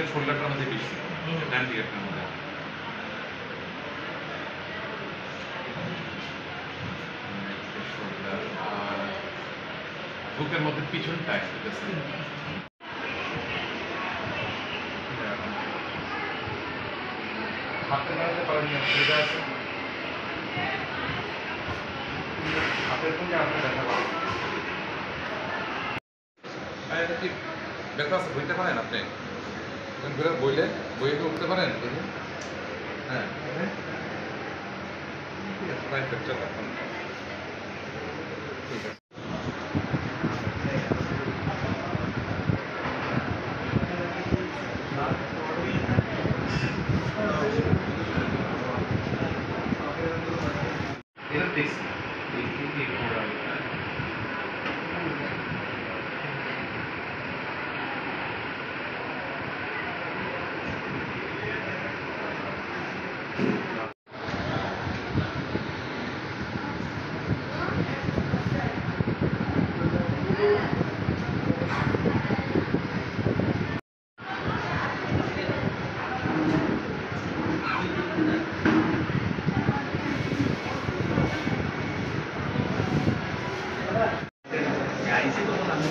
দিকের শোল্ডারটার মধ্যে বেশি, ডান দিকের মধ্যে। শোল্ডার আর বুকের মধ্যে পিছনটায় হাতে নাড়াতে পারেন, অসুবিধা আছে? হাতের কোনটা আপনি দেখা পাবেন? এটা কি ব্যথা আছে? বইতে পারেন আপনি? বইলে বইয়ে উঠতে পারেন? হ্যাঁ, ঠিক আছে, প্রায় ফ্র্যাকচার রাখুন। ঠিক আছে। এটা দেখছি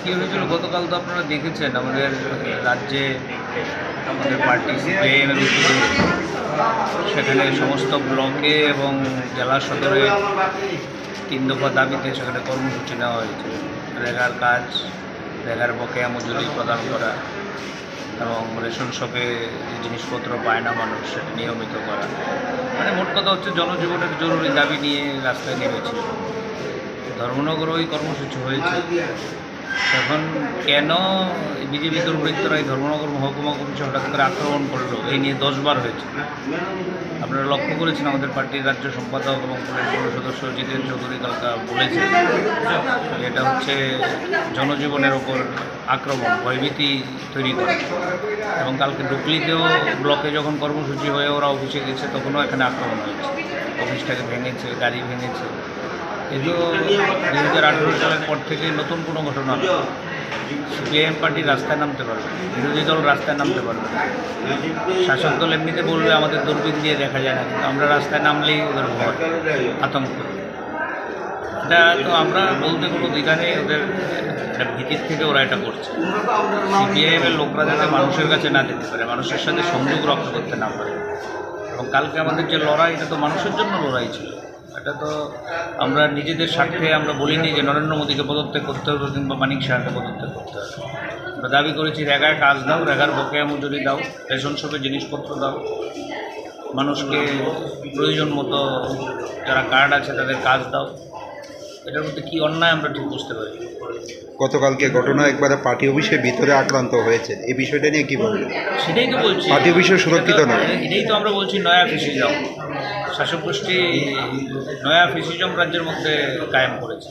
কী হয়েছিল গতকাল তো আপনারা দেখেছেন আমাদের রাজ্যে আমাদের পার্টি সিপিআইএম সেখানে সমস্ত ব্লকে এবং জেলা সদরে 3 দফা দাবিতে সেখানে কর্মসূচি নেওয়া হয়েছে। রেগার কাজ, রেগার বকেয়া মজুরি প্রদান করা এবং রেশন শপে যে জিনিসপত্র পায় না মানুষ সেটা নিয়মিত করা, মানে মোট কথা হচ্ছে জনজীবনের জরুরি দাবি নিয়ে রাস্তায় নেমেছিল। ধর্মনগর ওই কর্মসূচি হয়েছে। এখন কেন বিজেপি দুর্বৃত্তরা এই ধর্মনগর মহকুমা কমিটি হঠাৎ করে আক্রমণ করলো, এই নিয়ে 10 বার হয়েছে। আপনারা লক্ষ্য করেছেন আমাদের পার্টির রাজ্য সম্পাদক এবং পুলিশ সদস্য জিতেন চৌধুরী কালকা বলেছেন এটা হচ্ছে জনজীবনের ওপর আক্রমণ, ভয়ভীতি তৈরি করে। এবং কালকে ডুকলিতেও ব্লকে যখন কর্মসূচি হয়ে ওরা অফিসে গেছে তখনও এখানে আক্রমণ হয়েছে, অফিসটাকে ভেঙেছে, গাড়ি ভেঙেছে। এগুলো 2018 সালের পর থেকে নতুন কোনো ঘটনা নয়। সিপিআইএম পার্টি রাস্তায় নামতে পারবে, বিরোধী দল রাস্তায় নামতে পারবে। শাসক দল এমনিতে বলবে আমাদের দূরবীন দিয়ে দেখা যায় না, কিন্তু আমরা রাস্তায় নামলেই ওদের ভয়, আতঙ্ক। এটা তো আমরা বলতে কোনো দ্বিধা নেই, ওদের একটা ভীতির থেকে ওরা এটা করছে। সিপিআইএমের লোকরা যাতে মানুষের কাছে না যেতে পারে, মানুষের সাথে সংযোগ রক্ষা করতে না পারে। এবং কালকে আমাদের যে লড়াই, এটা তো মানুষের জন্য লড়াই ছিল। এটা তো আমরা নিজেদের স্বার্থে আমরা বলিনি যে নরেন্দ্র মোদীকে পদত্যাগ করতে হবে কিংবা মানিক শাহকে পদত্যাগ করতে হবে। আমরা দাবি করেছি রেগার কাজ দাও, রেগার বকেয়া মজুরি দাও, রেশন শপে জিনিসপত্র দাও, মানুষকে প্রয়োজন মতো যারা কার্ড আছে তাদের কাজ দাও। এটার মধ্যে কী অন্যায় আমরা ঠিক বুঝতে পারি। গতকালকে ঘটনা একবারে পার্টি অফিসের ভিতরে আক্রান্ত হয়েছে, এই বিষয়টা নিয়ে কী বলবেন? সেটাই তো বলছি, পার্টি অফিসে সুরক্ষিত নয়। এটাই তো আমরা বলছি নয়া ফ্যাসিজম। শাসক গোষ্ঠী নয়া ফ্যাসিজম রাজ্যের মধ্যে কায়েম করেছে।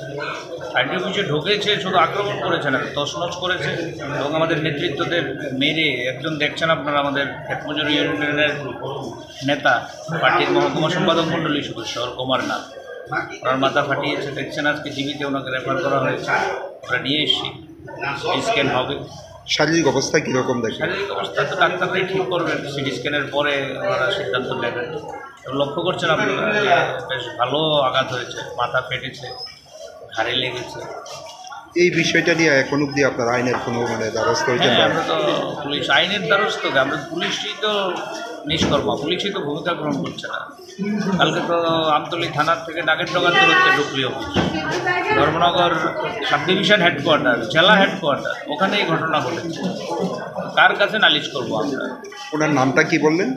পার্টি অফিসে ঢুকেছে, শুধু আক্রমণ করেছে না, তছনছ করেছে। এবং আমাদের নেতৃত্বদের মেরে, একজন দেখছেন আপনারা আমাদের ক্ষেতমজুর ইউনিয়নের নেতা, পার্টির মহকুমা সম্পাদক মণ্ডলীর সদস্য কুমার নাথ, ওনার মাথা ফাটিয়েছে, দেখছেন আজকে জীবিতে ওনাকে রেফার করা হয়েছে। ওরা নিয়ে এসছি, স্ক্যান হবে। শারীরিক অবস্থা কীরকম দেখে? শারীরিক অবস্থা তো ডাক্তাররাই ঠিক করবেন, সিটি স্ক্যানের পরে ওনারা সিদ্ধান্ত নেবেন। লক্ষ্য করছেন আপনারা যে বেশ ভালো আঘাত হয়েছে, মাথা ফেটেছে, ঘাড়ে লেগেছে। এই বিষয়টা নিয়ে এখন অবধি আপনার আইনের কোনো দ্বারস্থ হয়েছেন? আমরা তো পুলিশ আইনের দ্বারস্থ, আমরা পুলিশই তো নিষ্কর্মা, পুলিশই তো ভূমিকা গ্রহণ করছে না। কালকে তো আমতলী থানার থেকে নাগের ডগার হচ্ছে Dukli office, Dharmanagar subdivision headquarter, জেলা হেডকোয়ার্টার, ওখানে এই ঘটনা ঘটেছে। কার কাছে নালিশ করবো আমরা? ওনার নামটা কি বললেন?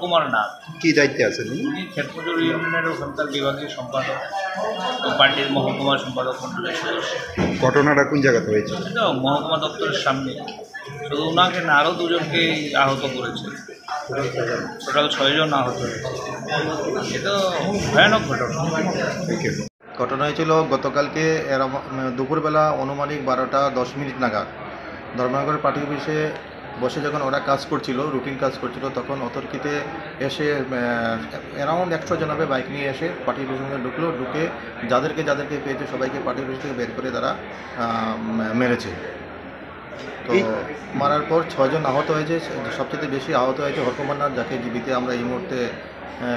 কুমার নাথ। কী দায়িত্বে আছেন উনি? উনি ক্ষেতমজুর ইউনিয়নের ওখানকার বিভাগীয় সম্পাদক ও পার্টির মহকুমা সম্পাদক মণ্ডলের সদস্য। ঘটনাটা কোন জায়গাতে হয়েছে? এটা মহকুমা দপ্তরের সামনে। শুধু ওনাকে না, আরও 2 জনকে আহত করেছে, টোটাল 6 জন আহত হয়েছে। এটা ভয়ানক ঘটনা। ঘটনা হয়েছিল গতকালকে দুপুরবেলা আনুমানিক 12:10 নাগাদ ধর্মনগর পার্টি অফিসে বসে যখন ওরা কাজ করছিল, রুটিন কাজ করছিল, তখন অতর্কিতে এসে অ্যারাউন্ড 100 জন হবে বাইক নিয়ে এসে পার্টি অফিসের মধ্যে ঢুকলো। ঢুকে যাদেরকে পেয়েছে সবাইকে পার্টি অফিস থেকে বের করে তারা মেরেছে। তো মারার পর 6 জন আহত হয়েছে। সবচেয়ে বেশি আহত হয়েছে হরকুমার, যাকে জীবিতে আমরা এই মুহূর্তে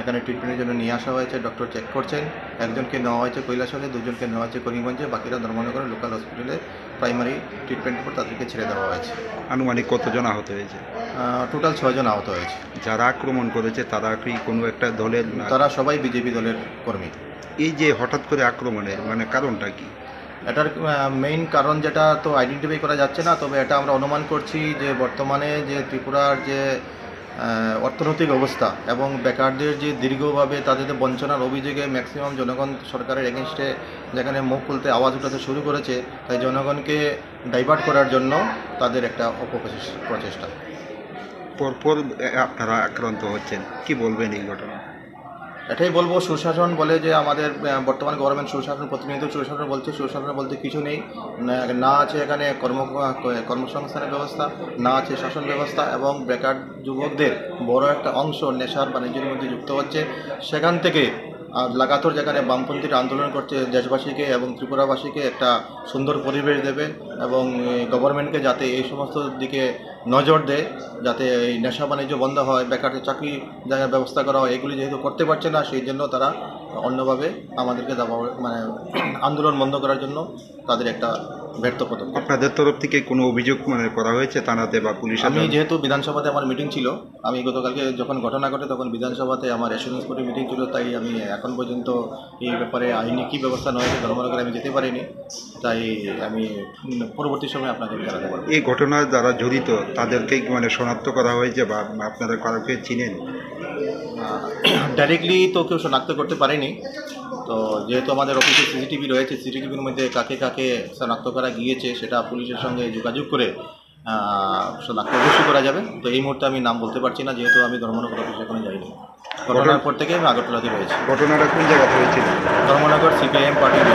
এখানে ট্রিটমেন্টের জন্য নিয়ে আসা হয়েছে। ডক্টর চেক করছেন। একজনকে নেওয়া হয়েছে কৈলাসহরে, দুজনকে নেওয়া হয়েছে করিমগঞ্জে, বাকিরা ধর্মনগরের লোকাল হসপিটালে প্রাইমারি ট্রিটমেন্টের পর তাদেরকে ছেড়ে দেওয়া হয়েছে। আনুমানিক কতজন আহত হয়েছে? টোটাল 6 জন আহত হয়েছে। যারা আক্রমণ করেছে তারা কি কোনো একটা দলের তারা সবাই বিজেপি দলের কর্মী। এই যে হঠাৎ করে আক্রমণের মানে কারণটা কি? এটার মেইন কারণ যেটা তো আইডেন্টিফাই করা যাচ্ছে না, তবে এটা আমরা অনুমান করছি যে বর্তমানে যে ত্রিপুরার যে অর্থনৈতিক অবস্থা এবং বেকারদের যে দীর্ঘভাবে তাদের বঞ্চনার অভিযোগে ম্যাক্সিমাম জনগণ সরকারের এগেনস্টে যেখানে মুখ খুলতে আওয়াজ উঠাতে শুরু করেছে, তাই জনগণকে ডাইভার্ট করার জন্য তাদের একটা অপপ্রচেষ্টা। পরপর আপনারা আক্রান্ত হচ্ছেন, কি বলবেন এই ঘটনা? এটাই বলবো, সুশাসন বলে যে আমাদের বর্তমান গভর্নমেন্ট সুশাসন, প্রতিনিয়ত সুশাসন বলছে, সুশাসন বলতে কিছু নেই। না আছে এখানে কর্মসংস্থানের ব্যবস্থা, না আছে শাসন ব্যবস্থা, এবং বেকার যুবকদের বড় একটা অংশ নেশার বাণিজ্যের মধ্যে যুক্ত হচ্ছে। সেখান থেকে লাগাতার যেখানে বামপন্থীরা আন্দোলন করছে, দেশবাসীকে এবং ত্রিপুরাবাসীকে একটা সুন্দর পরিবেশ দেবে এবং গভর্নমেন্টকে যাতে এই সমস্ত দিকে নজর দেয়, যাতে এই নেশা বাণিজ্য বন্ধ হয়, বেকারদের চাকরি জায়গার ব্যবস্থা করা হয়, এগুলি যেহেতু করতে পারছে না, সেই জন্য তারা অন্যভাবে আমাদেরকে আন্দোলন বন্ধ করার জন্য তাদের একটা ব্যর্থ পদক্ষেপ। আপনাদের তরফ থেকে কোনো অভিযোগ করা হয়েছে থানাতে বা পুলিশে? আমি যেহেতু বিধানসভাতে আমার মিটিং ছিল, আমি গতকালকে যখন ঘটনা ঘটে তখন বিধানসভাতে আমার অ্যাসুরেন্স কোর্টের মিটিং ছিল, তাই আমি এখন পর্যন্ত এই ব্যাপারে আইনি কী ব্যবস্থা নেওয়া হয়েছে ধর্মনগরে আমি যেতে পারিনি, তাই আমি পরবর্তী সময় আপনাকে জানাতে পারবো। এই ঘটনায় যারা জড়িত তাদেরকে শনাক্ত করা হয়েছে বা আপনারা কাউকে চিনেন? ডাইরেক্টলি তো কেউ শনাক্ত করতে পারেনি, তো যেহেতু আমাদের অফিসে সিসিটিভি রয়েছে, সিসিটিভির মধ্যে কাকে কাকে শনাক্ত করা গিয়েছে সেটা পুলিশের সঙ্গে যোগাযোগ করে শনাক্ত অবশ্যই করা যাবে। তো এই মুহূর্তে আমি নাম বলতে পারছি না, যেহেতু আমি ধর্মনগর অফিসে এখনো যাইনি। ঘটনার পর থেকে আমি আগরতলাতে রয়েছি। ঘটনাটা কোন জায়গাতে হয়েছিল? ধর্মনগর CPIM পার্টির